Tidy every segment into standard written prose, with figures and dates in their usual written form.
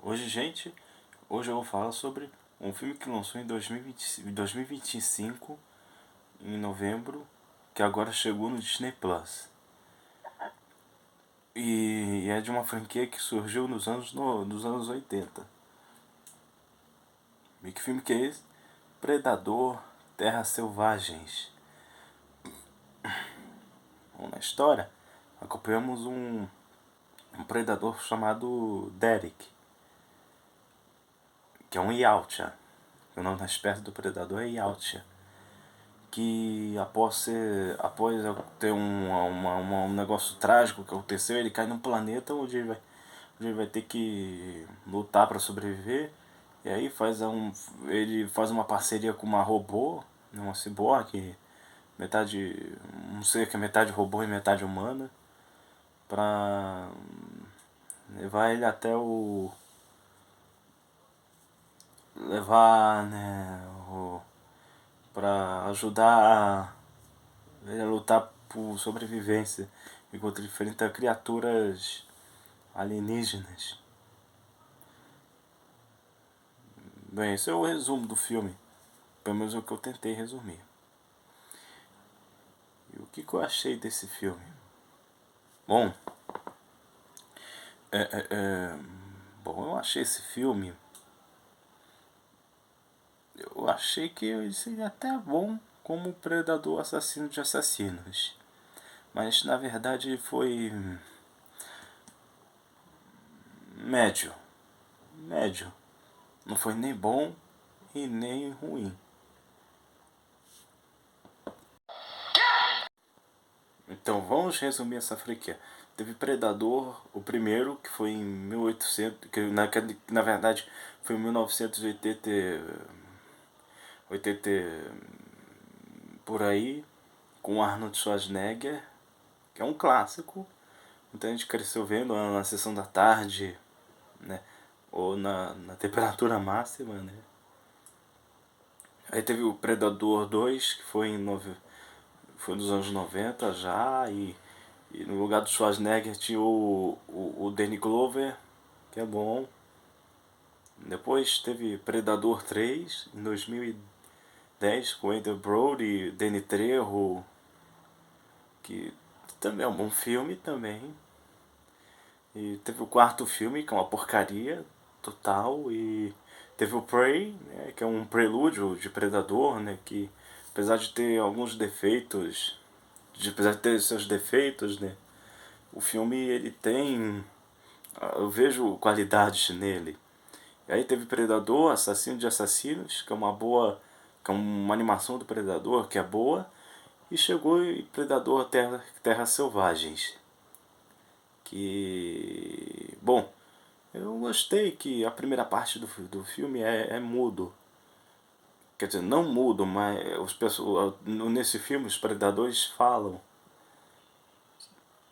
Hoje, gente, hoje eu vou falar sobre um filme que lançou em 2025, em novembro, que agora chegou no Disney Plus. E é de uma franquia que surgiu nos anos 80. E que filme que é esse? Predador, Terras Selvagens. Bom, na história, acompanhamos um predador chamado Derek, que é um Yautja. O nome da espécie do predador é Yautja. Que após ter um negócio trágico que aconteceu, ele cai num planeta onde ele vai ter que lutar para sobreviver. E aí ele faz uma parceria com uma robô, uma ciborgue, metade, um ser que é metade robô e metade humana, pra levar ele até o levar, né, pra ajudar ele a lutar por sobrevivência enquanto ele enfrenta criaturas alienígenas. Bem, esse é o resumo do filme. Pelo menos é o que eu tentei resumir. E o que eu achei desse filme? Bom, é, é, é, bom, eu achei esse filme. Eu achei que ele seria até bom como predador assassino de assassinos. Mas na verdade foi médio. Médio. Não foi nem bom e nem ruim. Então vamos resumir essa franquia. Teve Predador, o primeiro, que foi em 1800, que na verdade foi em 1980, 80 por aí, com Arnold Schwarzenegger, que é um clássico. Então a gente cresceu vendo na sessão da tarde, né? Ou na temperatura máxima, né? Aí teve o Predador 2, que foi nos anos 90 já, e no lugar do Schwarzenegger tinha o Danny Glover, que é bom. Depois teve Predador 3, em 2010, com Adrien Brody e Danny Trejo, que também é um bom filme também. E teve o quarto filme, que é uma porcaria total, e teve o Prey, né, que é um prelúdio de Predador, né, que apesar de ter alguns defeitos, apesar de ter seus defeitos, né, o filme ele tem, eu vejo qualidades nele. E aí teve Predador, Assassino de Assassinos, que é uma boa, que é uma animação do Predador que é boa, e chegou Predador Terras Selvagens, que bom, eu gostei que a primeira parte do filme é mudo. Quer dizer, não mudo, mas nesse filme os predadores falam.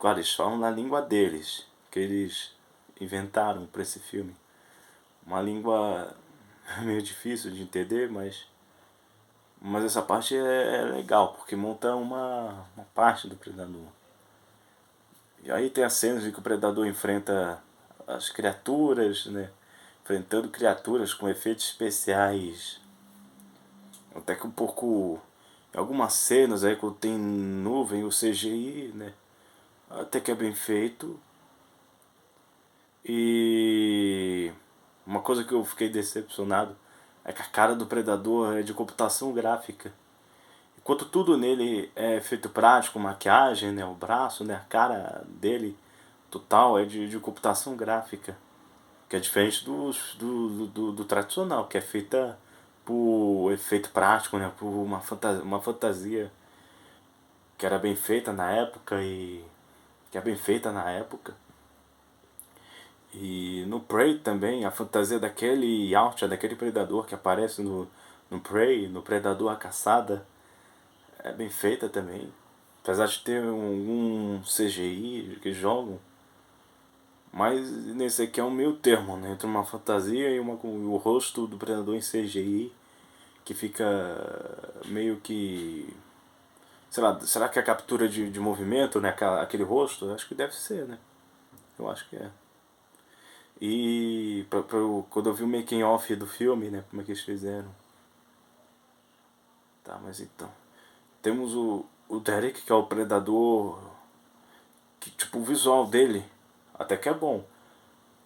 Claro, eles falam na língua deles, que eles inventaram para esse filme. Uma língua meio difícil de entender, mas essa parte é legal, porque monta uma parte do predador. E aí tem as cenas em que o predador enfrenta as criaturas, né? Enfrentando criaturas com efeitos especiais. Até que um pouco. Em algumas cenas aí quando tem nuvem, o CGI, né? Até que é bem feito. E uma coisa que eu fiquei decepcionado é que a cara do predador é de computação gráfica. Enquanto tudo nele é feito prático, maquiagem, né, o braço, né, a cara dele total é de computação gráfica. Que é diferente do tradicional, que é feita por efeito prático, né, por uma fantasia que era bem feita na época e que é bem feita na época. E no Prey também, a fantasia daquele Yautja, daquele predador que aparece no Prey, no Predador a Caçada, é bem feita também. Apesar de ter algum CGI que jogam. Mas nesse aqui é um meio termo, né? Entre uma fantasia e o rosto do predador em CGI. Que fica meio que. Sei lá, será que é a captura de movimento, né? Aquele rosto? Acho que deve ser, né? Eu acho que é. E quando eu vi o making off do filme, né? Como é que eles fizeram. Tá, mas então. Temos o Derek, que é o predador. Que tipo, o visual dele até que é bom.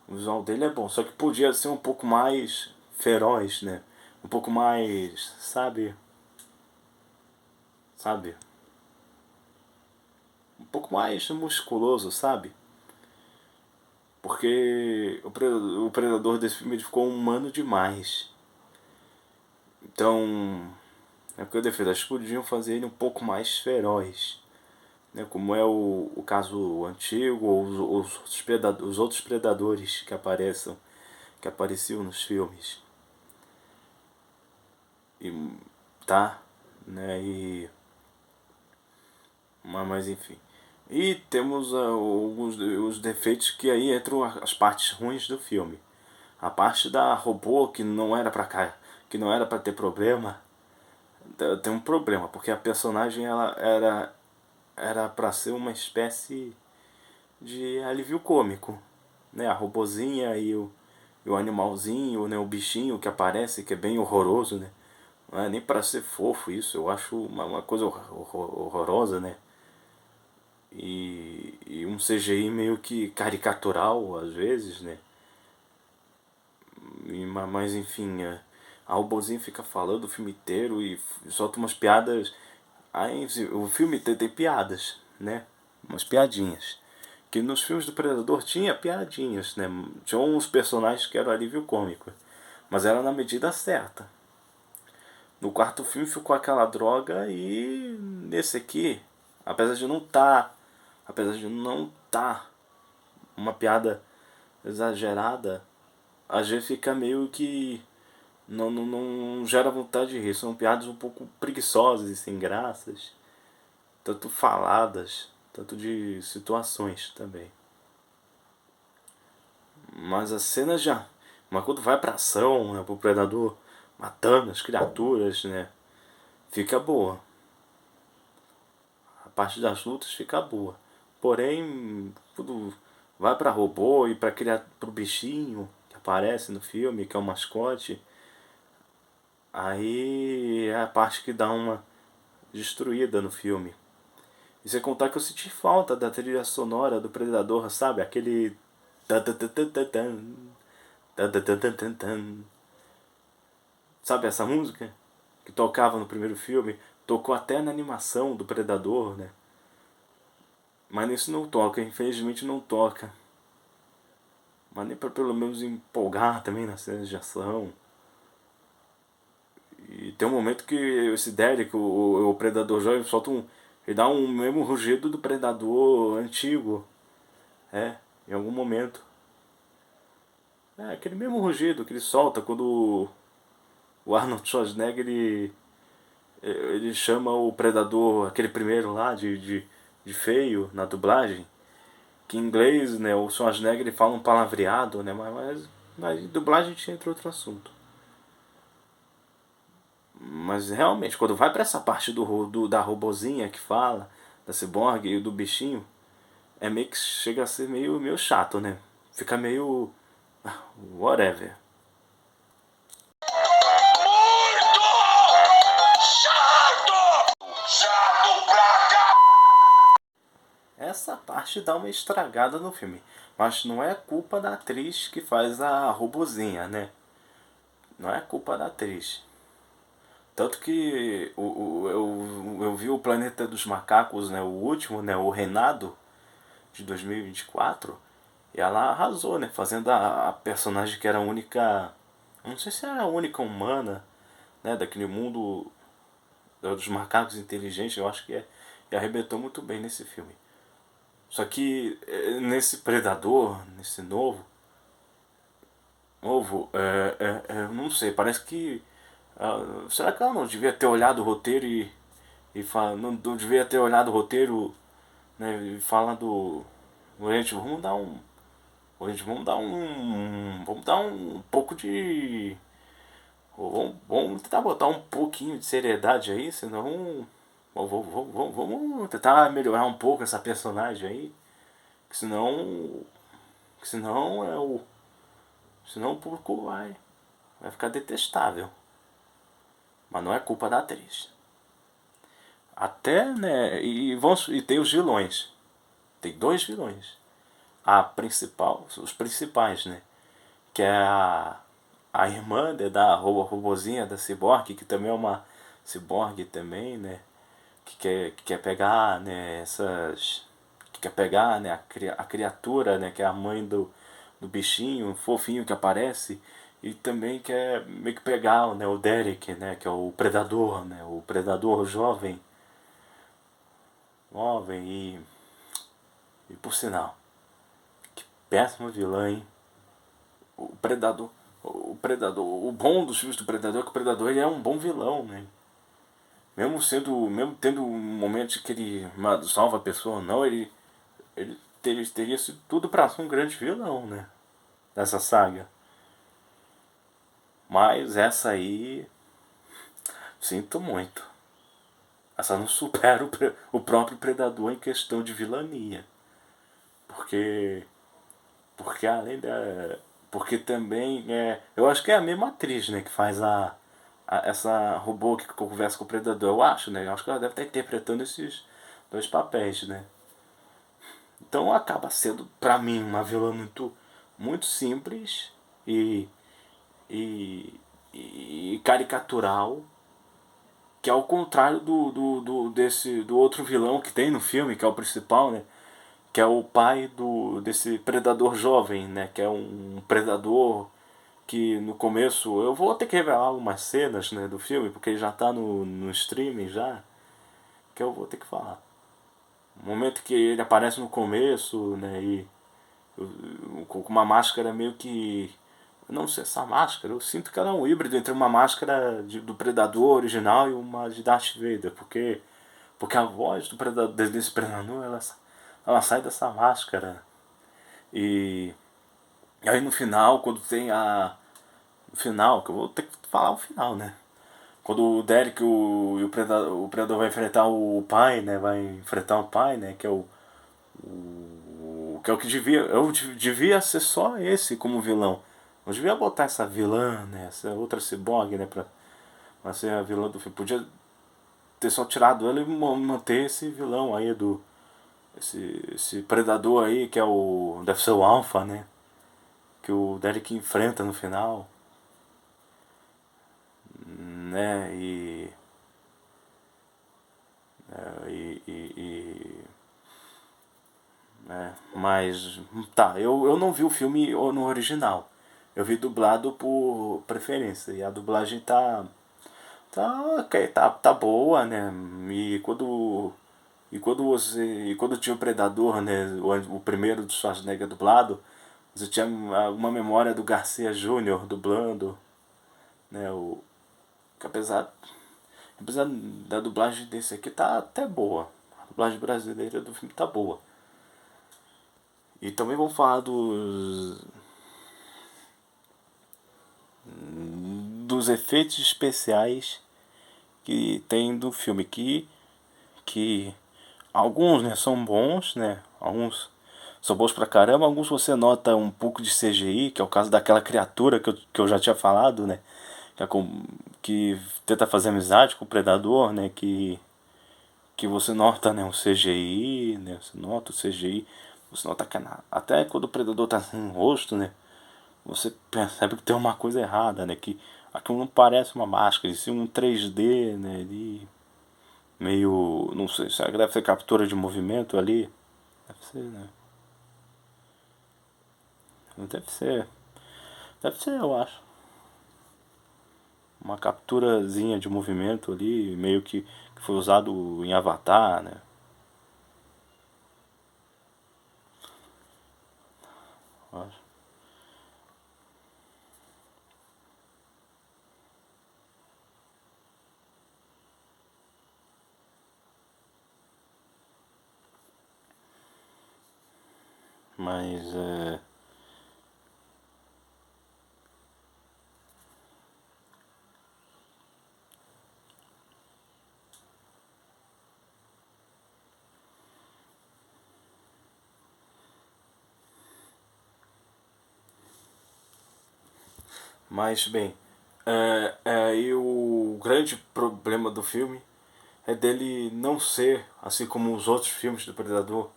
O visual dele é bom, só que podia ser um pouco mais feroz, né? Um pouco mais, sabe? Um pouco mais musculoso, sabe? Porque o predador desse filme ele ficou humano demais. Então, é o que eu defendo. Acho que podiam fazer ele um pouco mais feroz. Né? Como é o caso antigo ou os outros predadores que apareciam nos filmes. E, tá? Né? Mas enfim. E temos alguns os defeitos que aí entram as partes ruins do filme. A parte da robô que não era pra cá, que não era pra ter problema, tem um problema, porque a personagem ela era para ser uma espécie de alívio cômico, né? A robozinha e o animalzinho, né? O bichinho que aparece, que é bem horroroso, né? Não é nem para ser fofo isso, eu acho uma coisa horrorosa, né? E um CGI meio que caricatural às vezes, né? Mas enfim, a robozinha fica falando o filme inteiro e solta umas piadas. Aí o filme tem piadas, né? Umas piadinhas. Que nos filmes do Predador tinha piadinhas, né? Tinha uns personagens que eram alívio cômico. Mas era na medida certa. No quarto filme ficou aquela droga e nesse aqui, apesar de não tá, apesar de não tá uma piada exagerada, às vezes fica meio que não gera vontade de rir. São piadas um pouco preguiçosas e sem graças, tanto faladas, tanto de situações também. Mas a cena já. Mas quando vai pra ação, né, pro predador matando as criaturas, né? Fica boa. A parte das lutas fica boa. Porém, quando vai pra robô e pra criar pro bichinho que aparece no filme, que é o mascote, aí é a parte que dá uma destruída no filme. E sem contar que eu senti falta da trilha sonora do Predador, sabe? Aquele. Sabe essa música? Que tocava no primeiro filme. Tocou até na animação do Predador, né? Mas nesse não toca, infelizmente não toca. Mas nem pra pelo menos empolgar também nas cenas de ação. E tem um momento que esse Derek, o Predador jovem, solta um. Ele dá um mesmo rugido do Predador antigo. É, em algum momento. É, aquele mesmo rugido que ele solta quando o Arnold Schwarzenegger ele chama o Predador, aquele primeiro lá, de feio na dublagem. Que em inglês, né, o Schwarzenegger ele fala um palavreado, né, mas em dublagem a gente entra outro assunto. Mas realmente, quando vai pra essa parte da robozinha que fala, da ciborgue e do bichinho, é meio que chega a ser meio chato, né? Fica meio. Whatever. Essa parte dá uma estragada no filme. Mas não é culpa da atriz que faz a robozinha, né? Não é culpa da atriz. Tanto que eu vi o Planeta dos Macacos, né? O último, né? O Reinado de 2024. E ela arrasou, né? Fazendo a personagem que era a única. Não sei se era a única humana, né? Daquele mundo dos macacos inteligentes. Eu acho que é. E arrebentou muito bem nesse filme. Só que nesse Predador, nesse novo, não sei, parece que. Será que ela não devia ter olhado o roteiro não devia ter olhado o roteiro, né? E falando. Gente, vamos dar um pouco de. Vamos tentar botar um pouquinho de seriedade aí, senão. Vamos tentar melhorar um pouco essa personagem aí. Que senão. Que senão é o. Senão o público vai ficar detestável. Mas não é culpa da atriz. Até, né? E tem os vilões. Tem dois vilões. A principal, os principais, né? Que é a irmã da robozinha da Cyborg, que também é uma Cyborg também, né? Que quer pegar, né, essas. Que quer pegar, né, a criatura, né? Que é a mãe do bichinho fofinho que aparece. E também quer meio que pegar, né, o Derek, né? Que é o predador, né? O predador jovem. Jovem e por sinal, que péssimo vilão, hein? O Predador. O Predador. O bom dos filmes do Predador é que o Predador ele é um bom vilão, né? Mesmo sendo. Mesmo tendo um momento que ele salva a pessoa ou não, ele teria sido tudo pra ser um grande vilão, né? Dessa saga. Mas essa aí. Sinto muito. Essa não supera o próprio Predador em questão de vilania. Porque. Porque além da. Porque também é. Eu acho que é a mesma atriz, né? Que faz essa robô que conversa com o Predador. Eu acho, né? Eu acho que ela deve estar interpretando esses dois papéis, né? Então acaba sendo, pra mim, uma vilã muito simples e, e, e caricatural. Que é ao contrário do outro vilão que tem no filme, que é o principal, né? Que é o pai desse predador jovem, né? Que é um predador que no começo eu vou ter que revelar algumas cenas, né, do filme porque ele já tá no streaming já, que eu vou ter que falar. O momento que ele aparece no começo, né, e com uma máscara meio que, eu não sei essa máscara, eu sinto que ela é um híbrido entre uma máscara do Predador original e uma de Darth Vader, porque a voz do predador, desse predador ela sai dessa máscara. E, e aí no final, quando tem no final, que eu vou ter que falar o final, né? Quando o Derek e o Predador vai enfrentar o pai, né? Vai enfrentar o pai, né? Que é o que devia ser só esse como vilão. Não devia botar essa vilã, né? Essa outra ciborgue, né? Pra ser a vilã do filme. Podia ter só tirado ela e manter esse vilão aí esse predador aí que é o. Deve ser o Alpha, né? Que o Derek enfrenta no final. Né? Mas. Tá, eu não vi o filme no original. Eu vi dublado por preferência. E a dublagem tá. Tá ok, tá boa, né? E quando. E quando tinha o Predador, né? O primeiro do Schwarzenegger dublado, você tinha alguma memória do Garcia Júnior dublando, né? Que apesar da dublagem desse aqui tá até boa. A dublagem brasileira do filme tá boa. E também vamos falar dos efeitos especiais que tem do filme. Que alguns, né, são bons, né? Alguns são bons pra caramba. Alguns você nota um pouco de CGI, que é o caso daquela criatura que eu já tinha falado, né? Que tenta fazer amizade com o predador, né? Que você nota, né, um CGI, né? Você nota o CGI, você nota que até quando o predador tá sem rosto, né? Você percebe que tem uma coisa errada, né? Que aquilo não parece uma máscara, e sim um 3D, né? Ali, meio, não sei, será que deve ser captura de movimento ali? Deve ser, né? Deve ser, deve ser, eu acho. Uma capturazinha de movimento ali, meio que foi usado em Avatar, né? Eu acho. Mas é. Mas, bem, e o grande problema do filme é dele não ser, assim como os outros filmes do Predador,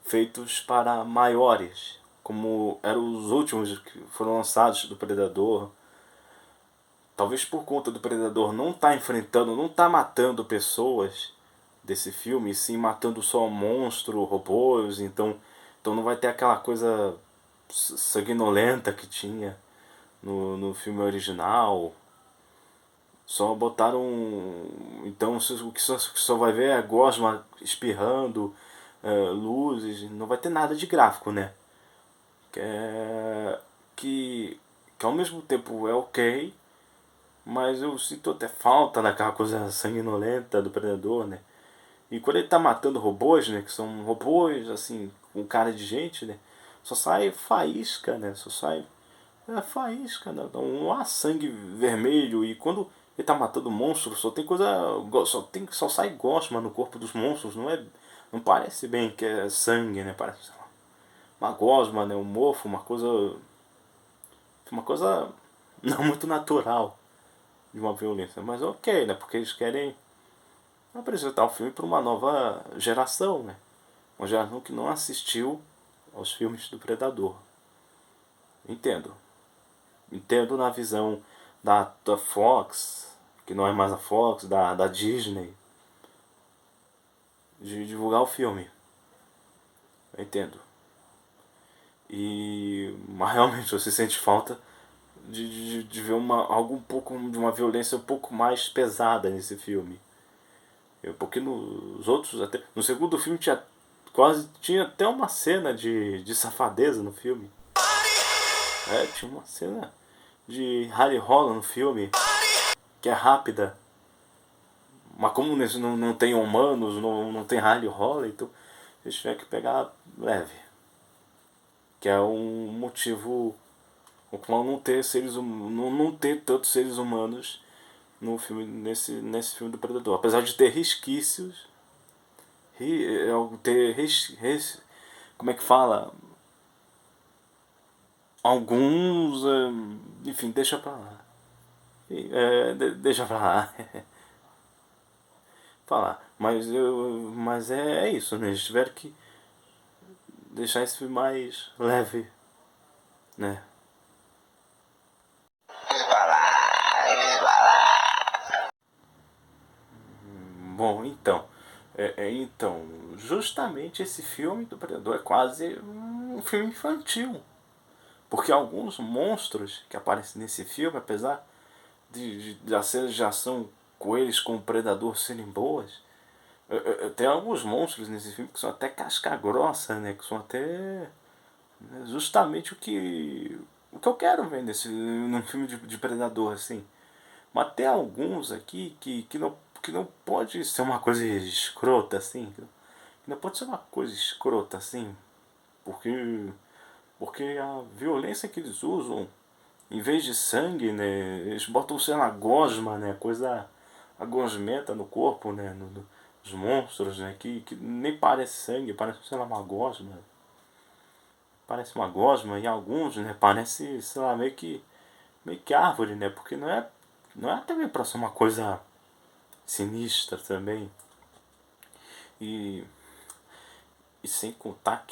feitos para maiores, como eram os últimos que foram lançados do Predador. Talvez por conta do Predador não estar enfrentando, não estar matando pessoas desse filme, e sim matando só monstro, robôs, então não vai ter aquela coisa sanguinolenta que tinha no filme original. Só botaram. Então o que só vai ver é gosma espirrando, luzes, não vai ter nada de gráfico, né? Que, é, que, que ao mesmo tempo é ok, mas eu sinto até falta daquela coisa sanguinolenta do Predador, né? E quando ele tá matando robôs, né? Que são robôs, assim, com cara de gente, né? Só sai faísca, né? Só sai faísca, né? Não há sangue vermelho. E quando ele tá matando monstros, só tem coisa. Só sai gosma no corpo dos monstros. Não parece bem que é sangue, né? Parece, sei lá, uma gosma, né? Um mofo, uma coisa. Uma coisa não muito natural de uma violência. Mas ok, né? Porque eles querem apresentar o filme para uma nova geração, né? Uma geração que não assistiu aos filmes do Predador. Entendo. Entendo na visão da Fox, que não é mais a Fox, da Disney, de divulgar o filme. Eu entendo. Mas realmente você sente falta de ver algo um pouco de uma violência um pouco mais pesada nesse filme. Porque nos outros, até no segundo filme tinha até uma cena de safadeza no filme. Tinha uma cena de rally rola no filme que é rápida. Mas como nesse não tem humanos, não tem rally rola, então eles tiveram que pegar leve. Que é um motivo o qual não ter tantos seres humanos no filme nesse filme do Predador. Apesar de ter resquícios, ter como é que fala? Alguns, enfim, deixa pra lá. Deixa pra lá. Falar. Mas é isso, né? Eles tiveram que deixar esse filme mais leve, né? Bom, então, justamente esse filme do Predador é quase um filme infantil. Porque alguns monstros que aparecem nesse filme, apesar das cenas de ação com eles com o Predador serem boas, tem alguns monstros nesse filme que são até casca grossa, né? Que são até justamente o que eu quero ver num filme de Predador, assim. Mas tem alguns aqui que não pode ser uma coisa escrota, assim. Que não pode ser uma coisa escrota, assim. Porque, porque a violência que eles usam, em vez de sangue, né? Eles botam, sei lá, gosma, né? Coisa a gosmenta no corpo, né? Dos monstros, né? Que nem parece sangue, parece, sei lá, uma gosma. Parece uma gosma e alguns, né? Parece, sei lá, meio que árvore, né? Porque não é também pra ser uma coisa sinistra também. E, e sem contar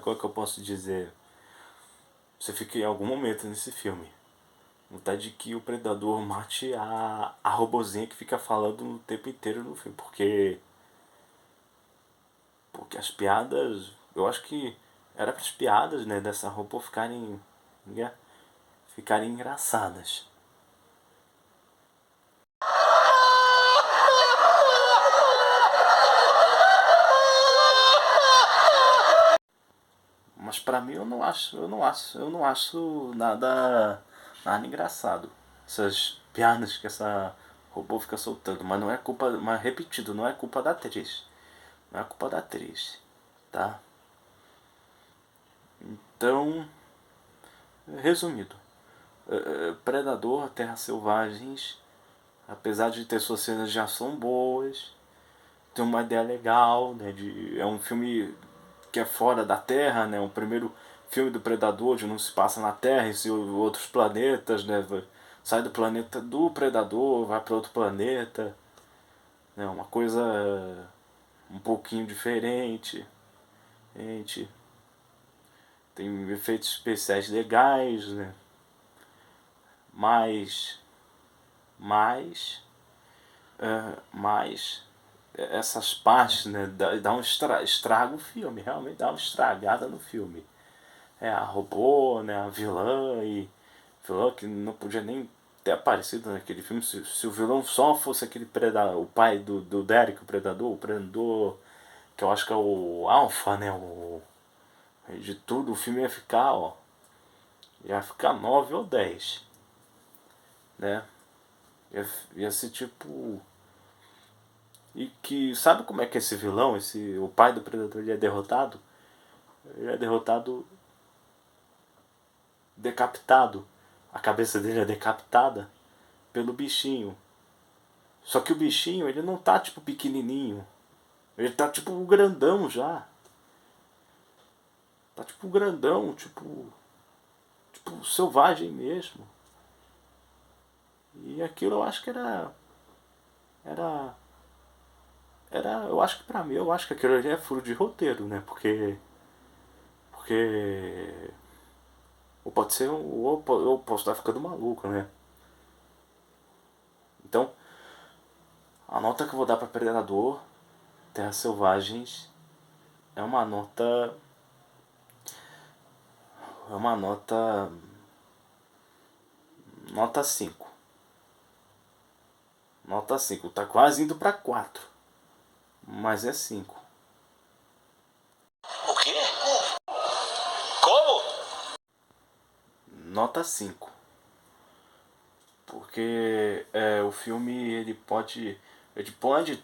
qual que eu posso dizer? Você fica em algum momento nesse filme. Vontade de que o predador mate a robozinha que fica falando o tempo inteiro no filme. Porque as piadas. Eu acho que era para as piadas, né, dessa robô ficarem engraçadas. Mas pra mim eu não acho nada engraçado. Essas piadas que essa robô fica soltando, mas não é culpa, mas repetido, não é culpa da atriz. Não é culpa da atriz, tá? Então, resumido, Predador, Terras Selvagens, apesar de ter suas cenas de ação boas, tem uma ideia legal, né? É um filme que é fora da Terra, né? O primeiro filme do Predador de não se passa na Terra, e se outros planetas, né? Sai do planeta do Predador, vai para outro planeta, né? Uma coisa um pouquinho diferente. Gente, tem efeitos especiais legais, né? Mas mas essas partes, né, dá um estraga o filme, realmente dá uma estragada no filme. É a robô, né, a vilã que não podia nem ter aparecido naquele filme se o vilão só fosse aquele predador, o pai do Derek, o predador que eu acho que é o Alpha, né, de tudo o filme ia ficar 9 ou 10, né? Ia ser tipo. E que. Sabe como é que esse vilão, o pai do Predador, ele é derrotado? Ele é derrotado decapitado. A cabeça dele é decapitada pelo bichinho. Só que o bichinho, ele não tá tipo pequenininho. Ele tá tipo grandão já. Tá tipo grandão, tipo selvagem mesmo. E aquilo eu acho que era eu acho que pra mim, eu acho que aquilo ali é furo de roteiro, né? Porque ou pode ser ou posso estar ficando maluco, né? Então, a nota que eu vou dar pra Predador, Terras Selvagens, é uma nota é uma nota 5. Nota 5, tá quase indo pra 4, mas é 5. O quê? Como? Nota 5. Porque o filme ele pode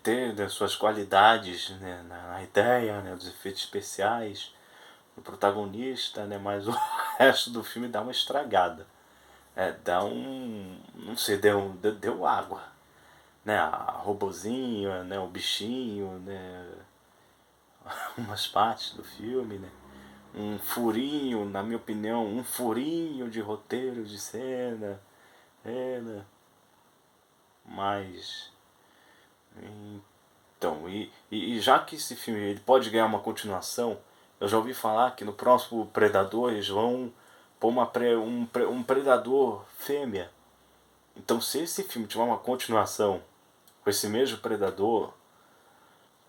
ter, né, suas qualidades, né, na ideia, né, dos efeitos especiais, no protagonista, né, mas o resto do filme dá uma estragada. Dá um. Não sei, deu água. Né, a robozinho, né, o bichinho, né, umas partes do filme, né. Um furinho, na minha opinião, um furinho de roteiro de cena. Né, mas então, e já que esse filme ele pode ganhar uma continuação, eu já ouvi falar que no próximo Predador eles vão pôr um Predador fêmea. Então, se esse filme tiver uma continuação com esse mesmo Predador,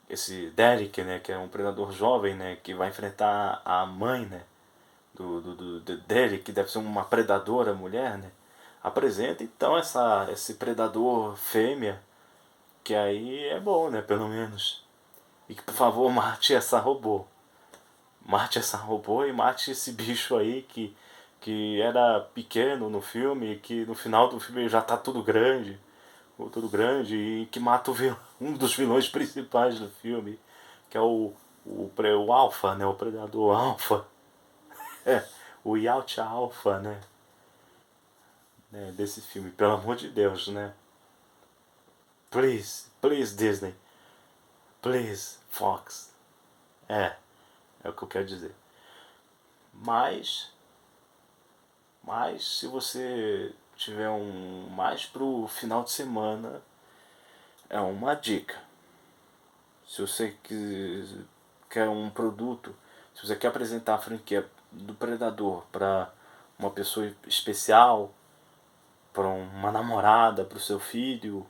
esse Derek, né, que é um Predador jovem, né, que vai enfrentar a mãe, né, do Derek, que deve ser uma predadora mulher, né, apresenta então esse Predador fêmea, que aí é bom, né, pelo menos. E que, por favor, mate essa robô. Mate essa robô e mate esse bicho aí que era pequeno no filme, que no final do filme já tá tudo grande, e que mata um dos vilões principais do filme, que é o Alpha, né, o Predador Alpha. O Yacht Alpha, né, desse filme, pelo amor de Deus, né. Please Disney, please Fox. É o que eu quero dizer. Mas se você tiver mais pro final de semana, é uma dica. Se você quer um produto, se você quer apresentar a franquia do Predador para uma pessoa especial, para uma namorada, para o seu filho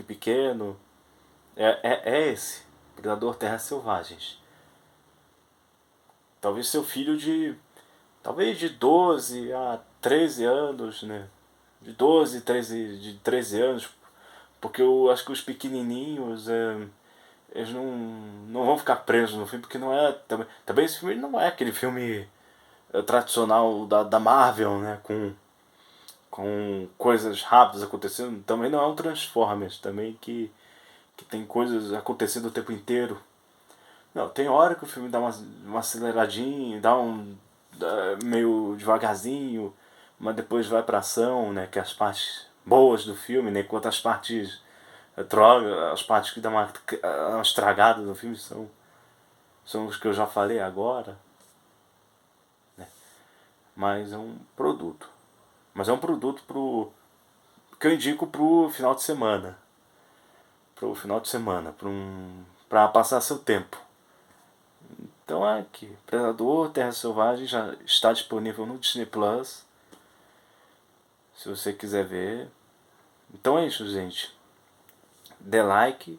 pequeno, é esse, Predador Terras Selvagens. Talvez seu filho talvez de 12 a 13 anos, né? De 13 anos, porque eu acho que os pequenininhos, eles não vão ficar presos no filme, porque não é. Também esse filme não é aquele filme tradicional da Marvel, né? Com coisas rápidas acontecendo. Também não é um Transformers, também que tem coisas acontecendo o tempo inteiro. Não, tem hora que o filme dá uma aceleradinha, meio devagarzinho, mas depois vai pra ação, né? Que é as partes boas do filme, né? Enquanto as partes droga, as partes que dão uma estragada no filme são os que eu já falei agora, né? Mas é um produto. Mas é um produto que eu indico pro final de semana. Pro final de semana, pra passar seu tempo. Então é aqui, Predador, Terra Selvagem já está disponível no Disney Plus, se você quiser ver. Então é isso, gente. Dê like,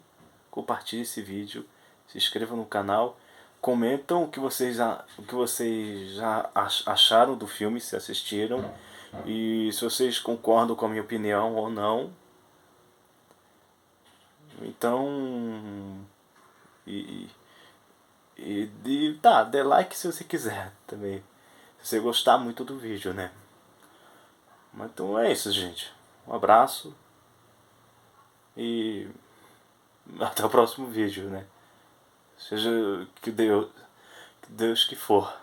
compartilhe esse vídeo, se inscreva no canal, comentam o que vocês já acharam do filme, se assistiram, e se vocês concordam com a minha opinião ou não. Então, e, tá, dê like se você quiser também, se você gostar muito do vídeo, né? Mas então é isso, gente. Um abraço e até o próximo vídeo, né? Seja que Deus que for.